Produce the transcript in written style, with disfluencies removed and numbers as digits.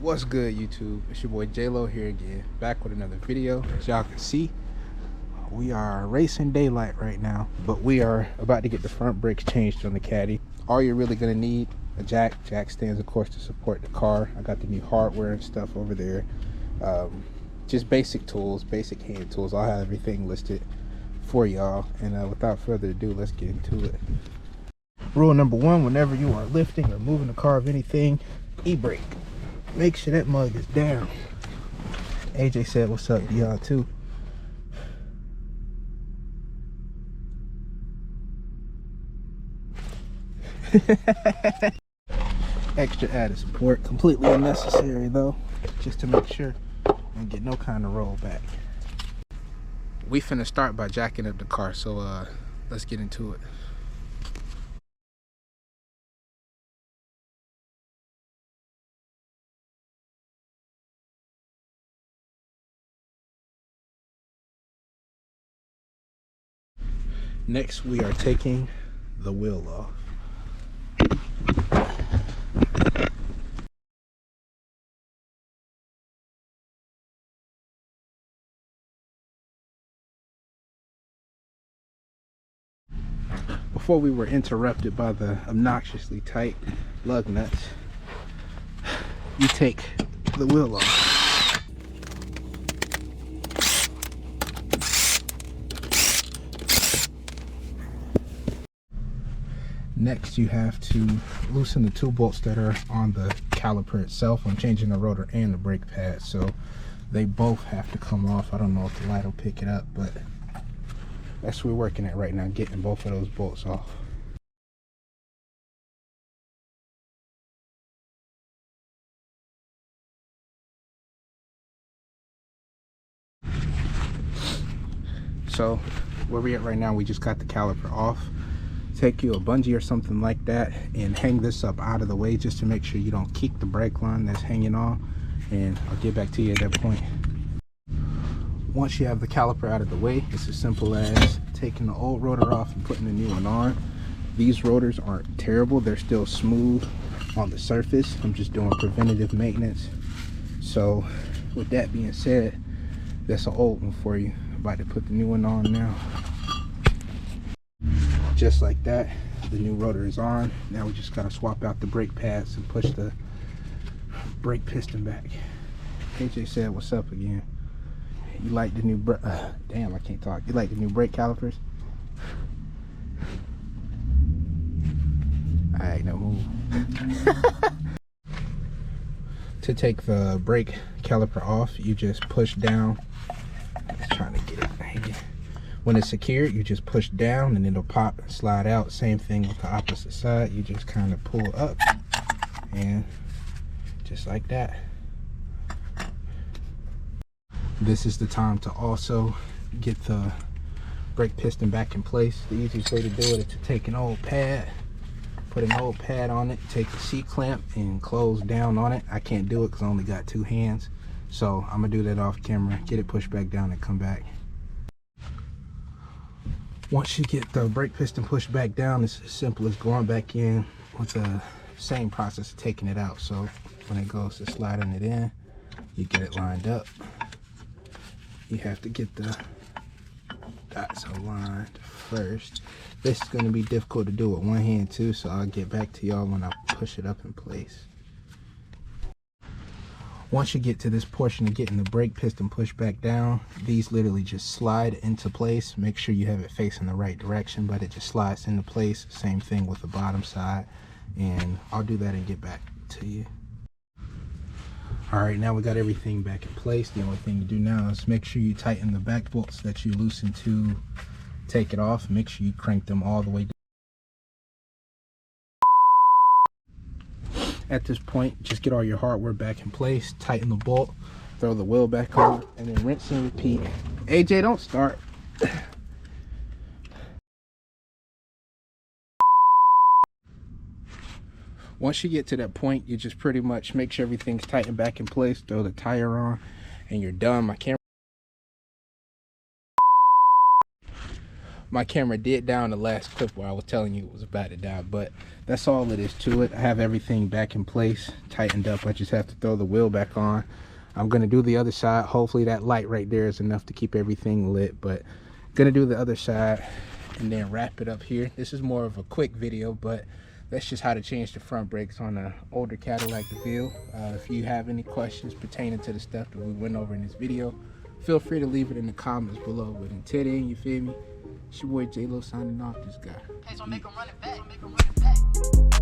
What's good, YouTube? It's your boy J-Lo here again, back with another video. As y'all can see, we are racing daylight right now, but we are about to get the front brakes changed on the Caddy. All you're really gonna need, a jack stands of course to support the car. I got the new hardware and stuff over there. Just basic tools, basic hand tools. I'll have everything listed for y'all, and without further ado, let's get into it. Rule number one: whenever you are lifting or moving the car of anything, e-brake. Make sure that mug is down. AJ said what's up to y'all too. Extra added support, completely unnecessary though, just to make sure and get no kind of rollback. We finna start by jacking up the car, so let's get into it. Next, we are taking the wheel off. Before we were interrupted by the obnoxiously tight lug nuts, you take the wheel off. Next, you have to loosen the two bolts that are on the caliper itself. I'm changing the rotor and the brake pad, so they both have to come off. I don't know if the light will pick it up, but that's what we're working at right now, getting both of those bolts off. So where we at right now, we just got the caliper off. Take you a bungee or something like that and hang this up out of the way just to make sure you don't kick the brake line that's hanging on, and I'll get back to you at that point. Once you have the caliper out of the way, it's as simple as taking the old rotor off and putting the new one on. These rotors aren't terrible, they're still smooth on the surface. I'm just doing preventative maintenance. So with that being said, that's an old one for you. About to put the new one on now. Just like that, the new rotor is on. Now we just gotta swap out the brake pads and push the brake piston back. AJ said what's up again. You like the new damn, I can't talk. You like the new brake calipers? Alright, no move. To take the brake caliper off, you just push down. Just trying to get it hanging. When it's secured, you just push down and it'll pop and slide out. Same thing with the opposite side. You just kind of pull up and just like that. This is the time to also get the brake piston back in place. The easiest way to do it is to take an old pad, put an old pad on it, take the C-clamp and close down on it. I can't do it because I only got two hands. So I'm gonna do that off camera, get it pushed back down and come back. Once you get the brake piston pushed back down, it's as simple as going back in with the same process of taking it out. So when it goes to sliding it in, you get it lined up. You have to get the dots aligned first. This is going to be difficult to do with one hand too, so I'll get back to y'all when I push it up in place. Once you get to this portion of getting the brake piston pushed back down, these literally just slide into place. Make sure you have it facing the right direction, but it just slides into place. Same thing with the bottom side, and I'll do that and get back to you. All right, now we got everything back in place. The only thing to do now is make sure you tighten the back bolts that you loosened to take it off. Make sure you crank them all the way down. At this point, just get all your hardware back in place, tighten the bolt, throw the wheel back on, and then rinse and repeat. AJ, don't start. Once you get to that point, you just pretty much make sure everything's tightened back in place, throw the tire on, and you're done. My camera. my camera did down the last clip where I was telling you it was about to die, but that's all it is to it. I have everything back in place, tightened up. I just have to throw the wheel back on. I'm gonna do the other side. Hopefully that light right there is enough to keep everything lit, but gonna do the other side and then wrap it up here. This is more of a quick video, but that's just how to change the front brakes on an older Cadillac Deville. If you have any questions pertaining to the stuff that we went over in this video, feel free to leave it in the comments below. But until then, you feel me? It's your boy J-Lo signing off. This guy. Hey, so make 'em run it back.